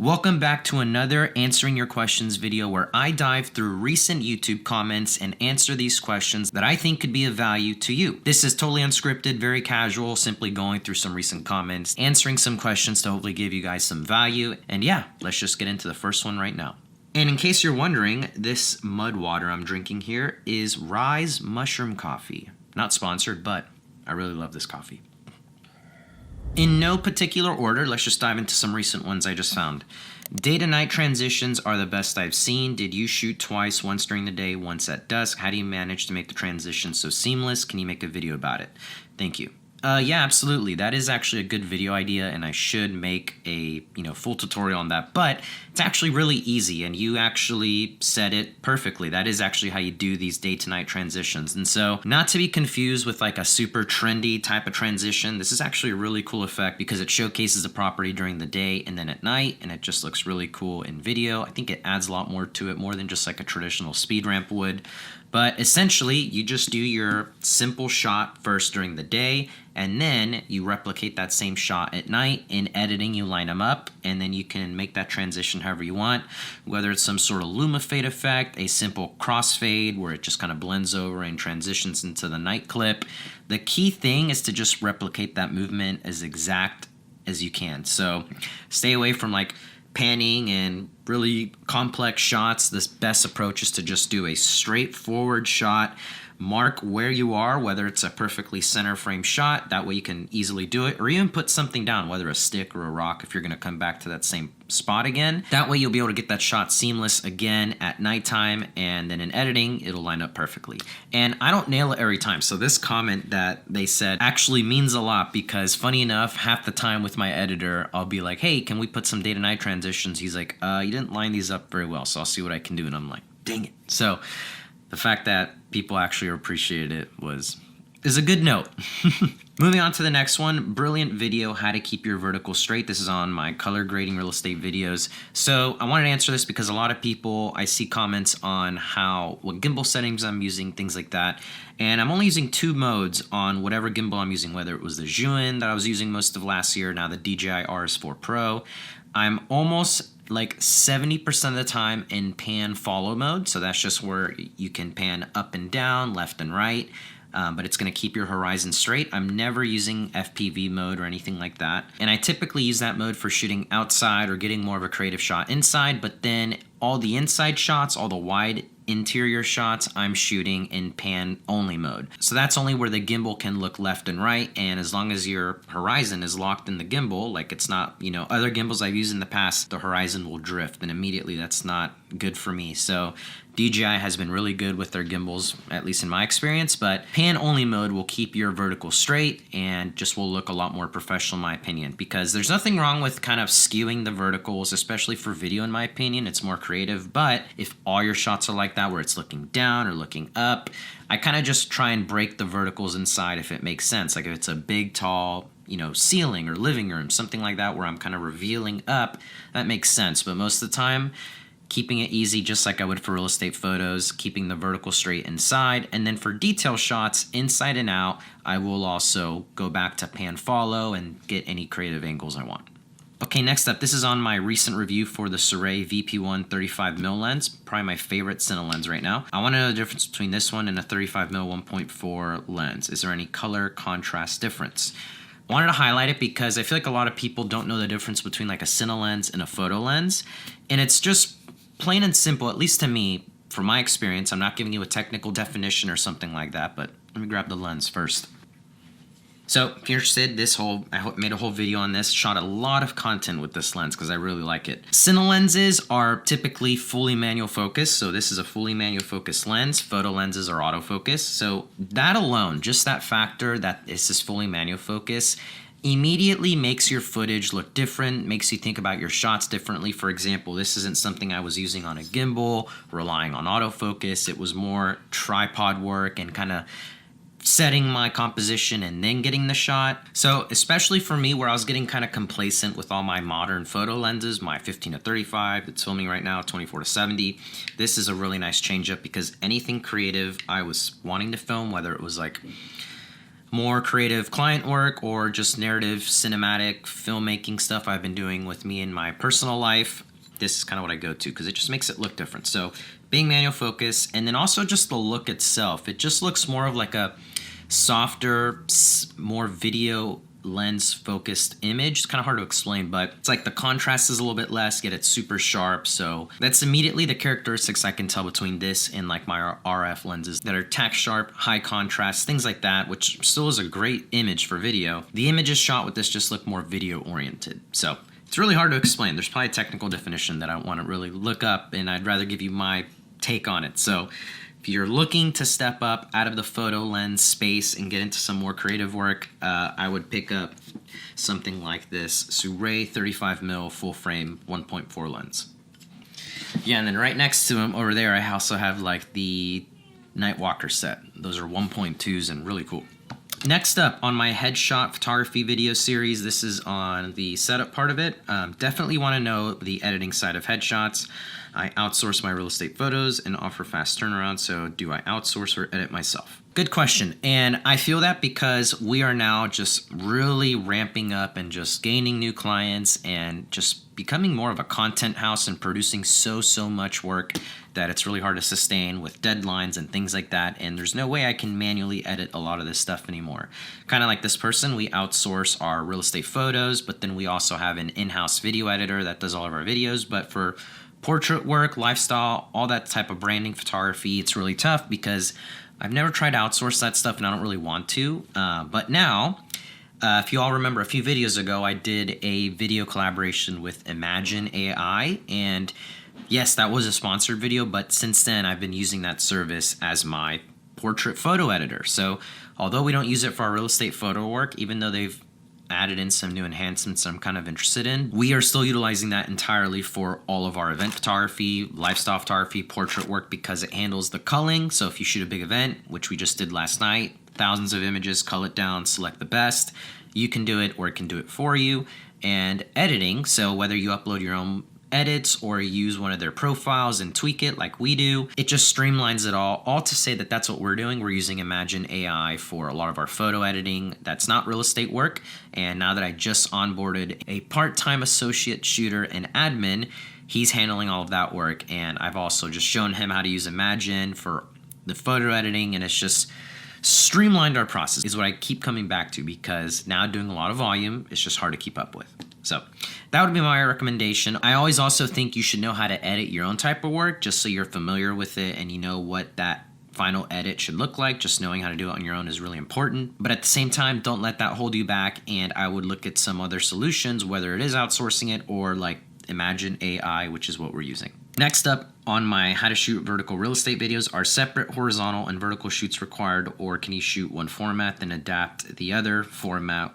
Welcome back to another Answering Your Questions video where I dive through recent YouTube comments and answer these questions that I think could be of value to you. This is totally unscripted, very casual, simply going through some recent comments, answering some questions to hopefully give you guys some value. And yeah, let's just get into the first one right now. And in case you're wondering, this mud water I'm drinking here is Rise Mushroom Coffee. Not sponsored, but I really love this coffee. In no particular order, let's just dive into some recent ones I just found. Day to night transitions are the best I've seen. Did you shoot twice, once during the day, once at dusk? How do you manage to make the transition so seamless? Can you make a video about it? Thank you. Yeah, absolutely. That is actually a good video idea, and I should make a full tutorial on that. But it's actually really easy, and you actually said it perfectly. That is actually how you do these day-to-night transitions. And so, not to be confused with like a super trendy type of transition, this is actually a really cool effect because it showcases the property during the day and then at night, and it just looks really cool in video. I think it adds a lot more to it, more than just like a traditional speed ramp would. But essentially, you just do your simple shot first during the day, and then you replicate that same shot at night. In editing, you line them up, and then you can make that transition however you want, whether it's some sort of luma fade effect, a simple crossfade where it just kind of blends over and transitions into the night clip. The key thing is to just replicate that movement as exact as you can. So stay away from like panning and really complex shots. The best approach is to just do a straightforward shot. Mark where you are, whether it's a perfectly center frame shot, that way you can easily do it, or even put something down, whether a stick or a rock if you're going to come back to that same spot again. That way you'll be able to get that shot seamless again at nighttime, and then in editing it'll line up perfectly. And I don't nail it every time, so this comment that they said actually means a lot, because funny enough, half the time with my editor I'll be like, hey, can we put some day to night transitions? He's like, you didn't line these up very well, so I'll see what I can do. And I'm like, dang it. So the fact that people actually appreciated it is a good note. Moving on to the next one, brilliant video, how to keep your vertical straight. This is on my color grading real estate videos. So I wanted to answer this because a lot of people, I see comments on what gimbal settings I'm using, things like that. And I'm only using 2 modes on whatever gimbal I'm using, whether it was the Zhiyun that I was using most of last year, now the DJI RS4 Pro. I'm almost like 70% of the time in pan follow mode. So that's just where you can pan up and down, left and right, but it's going to keep your horizon straight. I'm never using FPV mode or anything like that. And I typically use that mode for shooting outside or getting more of a creative shot inside, but then all the inside shots, all the wide interior shots, I'm shooting in pan only mode. So that's only where the gimbal can look left and right, and as long as your horizon is locked in the gimbal, like it's not, other gimbals I've used in the past, the horizon will drift, and immediately that's not good for me. So DJI has been really good with their gimbals, at least in my experience, but pan only mode will keep your vertical straight and just will look a lot more professional in my opinion, because there's nothing wrong with kind of skewing the verticals, especially for video in my opinion. It's more creative, but if all your shots are like that where it's looking down or looking up, I kind of just try and break the verticals inside if it makes sense. Like if it's a big, tall, ceiling or living room, something like that where I'm kind of revealing up, that makes sense. But most of the time, keeping it easy, just like I would for real estate photos, keeping the vertical straight inside. And then for detail shots, inside and out, I will also go back to pan follow and get any creative angles I want. Okay, next up, this is on my recent review for the SIRUI VP1 35mm lens, probably my favorite Cine lens right now. I want to know the difference between this one and a 35mm 1.4 lens. Is there any color contrast difference? I wanted to highlight it because I feel like a lot of people don't know the difference between like a Cine lens and a photo lens, and it's just plain and simple, at least to me, from my experience. I'm not giving you a technical definition or something like that, but let me grab the lens first. So if you're interested, I made a whole video on this, shot a lot of content with this lens because I really like it. Cine lenses are typically fully manual focus, so this is a fully manual focus lens. Photo lenses are autofocus, so that alone, just that factor that this is fully manual focus, immediately makes your footage look different, makes you think about your shots differently. For example, this isn't something I was using on a gimbal, relying on autofocus. It was more tripod work and kind of setting my composition and then getting the shot. So especially for me, where I was getting kind of complacent with all my modern photo lenses, my 15-35 that's filming right now, 24-70, this is a really nice change up because anything creative I was wanting to film, whether it was like more creative client work or just narrative cinematic filmmaking stuff I've been doing with me in my personal life, this is kind of what I go to because it just makes it look different. So being manual focus, and then also just the look itself. It just looks more of like a softer, more video lens focused image. It's kind of hard to explain, but it's like the contrast is a little bit less, yet it's super sharp. So that's immediately the characteristics I can tell between this and like my RF lenses that are tack sharp, high contrast, things like that, which still is a great image for video. The images shot with this just look more video oriented. So it's really hard to explain. There's probably a technical definition that I want to really look up, and I'd rather give you my take on it. So if you're looking to step up out of the photo lens space and get into some more creative work, I would pick up something like this SIRUI 35mm full frame 1.4 lens. Yeah, and then right next to him over there, I also have like the Nightwalker set. Those are 1.2s and really cool. Next up on my headshot photography video series, this is on the setup part of it. Definitely want to know the editing side of headshots. I outsource my real estate photos and offer fast turnaround, so do I outsource or edit myself? Good question, and I feel that because we are now just really ramping up and just gaining new clients and just becoming more of a content house and producing so much work that it's really hard to sustain with deadlines and things like that, and there's no way I can manually edit a lot of this stuff anymore. Kind of like this person, we outsource our real estate photos, but then we also have an in-house video editor that does all of our videos, but for portrait work, lifestyle, all that type of branding photography, it's really tough because I've never tried to outsource that stuff and I don't really want to. But now, if you all remember a few videos ago, I did a video collaboration with Imagine AI. And yes, that was a sponsored video, but since then I've been using that service as my portrait photo editor. So although we don't use it for our real estate photo work, even though they've added in some new enhancements I'm kind of interested in, we are still utilizing that entirely for all of our event photography, lifestyle photography, portrait work, because it handles the culling. So if you shoot a big event, which we just did last night, thousands of images, cull it down, select the best, you can do it or it can do it for you. And editing, so whether you upload your own edits or use one of their profiles and tweak it like we do, it just streamlines it all to say that that's what we're doing. We're using Imagine AI for a lot of our photo editing that's not real estate work. And now that I just onboarded a part-time associate shooter and admin, he's handling all of that work, and I've also just shown him how to use Imagine for the photo editing, and it's just streamlined our process, is what I keep coming back to, because now doing a lot of volume, it's just hard to keep up with. So that would be my recommendation. I always also think you should know how to edit your own type of work, just so you're familiar with it and you know what that final edit should look like. Just knowing how to do it on your own is really important. But at the same time, don't let that hold you back, and I would look at some other solutions, whether it is outsourcing it or like Imagine AI, which is what we're using. Next up on my how to shoot vertical real estate videos, are separate horizontal and vertical shoots required, or can you shoot one format then adapt the other format?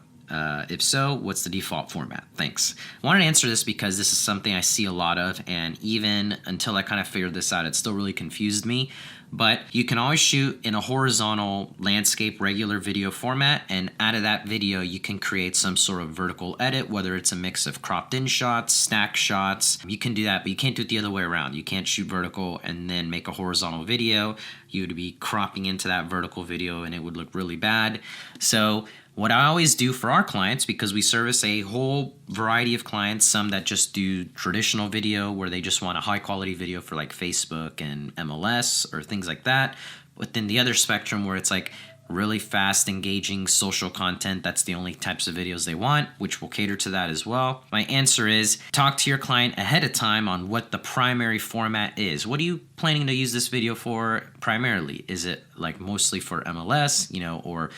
If so, what's the default format? Thanks. I wanted to answer this because this is something I see a lot of, and even until I kind of figured this out, it still really confused me. But you can always shoot in a horizontal landscape regular video format, and out of that video you can create some sort of vertical edit, whether it's a mix of cropped in shots, stack shots. You can do that, but you can't do it the other way around. You can't shoot vertical and then make a horizontal video. You would be cropping into that vertical video and it would look really bad. So what I always do for our clients, because we service a whole variety of clients, some that just do traditional video where they just want a high quality video for like Facebook and MLS or things like that. But then the other spectrum where it's like really fast, engaging social content, that's the only types of videos they want, which will cater to that as well. My answer is talk to your client ahead of time on what the primary format is. What are you planning to use this video for primarily? Is it like mostly for MLS, or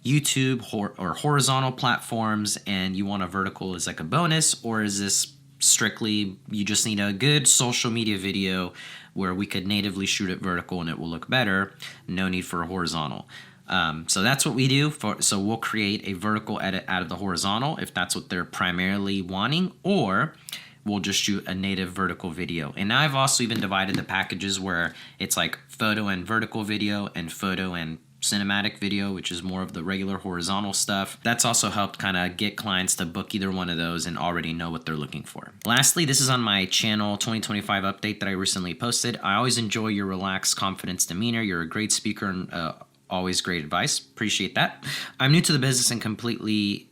YouTube or horizontal platforms, and you want a vertical as like a bonus, or is this strictly you just need a good social media video where we could natively shoot it vertical and it will look better, no need for a horizontal? So that's what we do. So we'll create a vertical edit out of the horizontal if that's what they're primarily wanting, or we'll just shoot a native vertical video. And I've also even divided the packages where it's like photo and vertical video and photo and cinematic video, which is more of the regular horizontal stuff. That's also helped kind of get clients to book either one of those and already know what they're looking for. Lastly, this is on my channel 2025 update that I recently posted. I always enjoy your relaxed confidence demeanor. You're a great speaker and Always great advice. Appreciate that. I'm new to the business and completely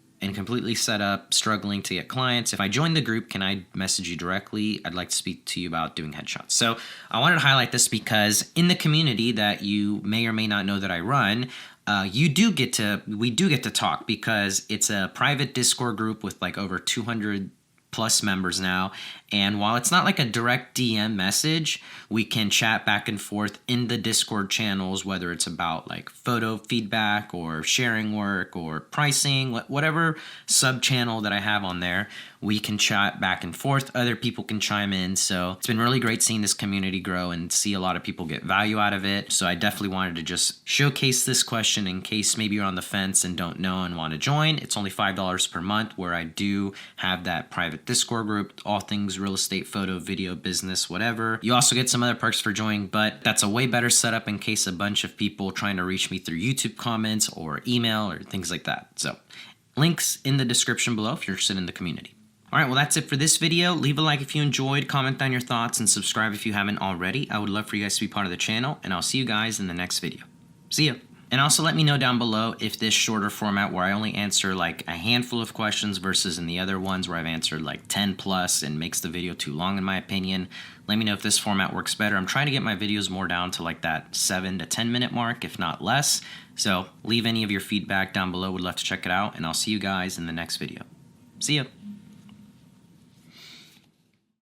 set up, struggling to get clients. If I join the group, can I message you directly? I'd like to speak to you about doing headshots. So I wanted to highlight this because in the community that you may or may not know that I run, we do get to talk, because it's a private Discord group with like over 200 plus members now. And while it's not like a direct DM message, we can chat back and forth in the Discord channels, whether it's about like photo feedback or sharing work or pricing, whatever sub channel that I have on there, we can chat back and forth. Other people can chime in. So it's been really great seeing this community grow and see a lot of people get value out of it. So I definitely wanted to just showcase this question in case maybe you're on the fence and don't know and want to join. It's only $5 per month, where I do have that private Discord group, all things real estate, photo, video, business, whatever. You also get some other perks for joining, but that's a way better setup in case a bunch of people trying to reach me through YouTube comments or email or things like that. So links in the description below if you're interested in the community. All right, well, that's it for this video. Leave a like if you enjoyed, comment down your thoughts, and subscribe if you haven't already. I would love for you guys to be part of the channel, and I'll see you guys in the next video. See ya. And also let me know down below if this shorter format where I only answer like a handful of questions versus in the other ones where I've answered like 10 plus and makes the video too long in my opinion. Let me know if this format works better. I'm trying to get my videos more down to like that 7 to 10 minute mark, if not less. So leave any of your feedback down below. Would love to check it out, and I'll see you guys in the next video. See ya.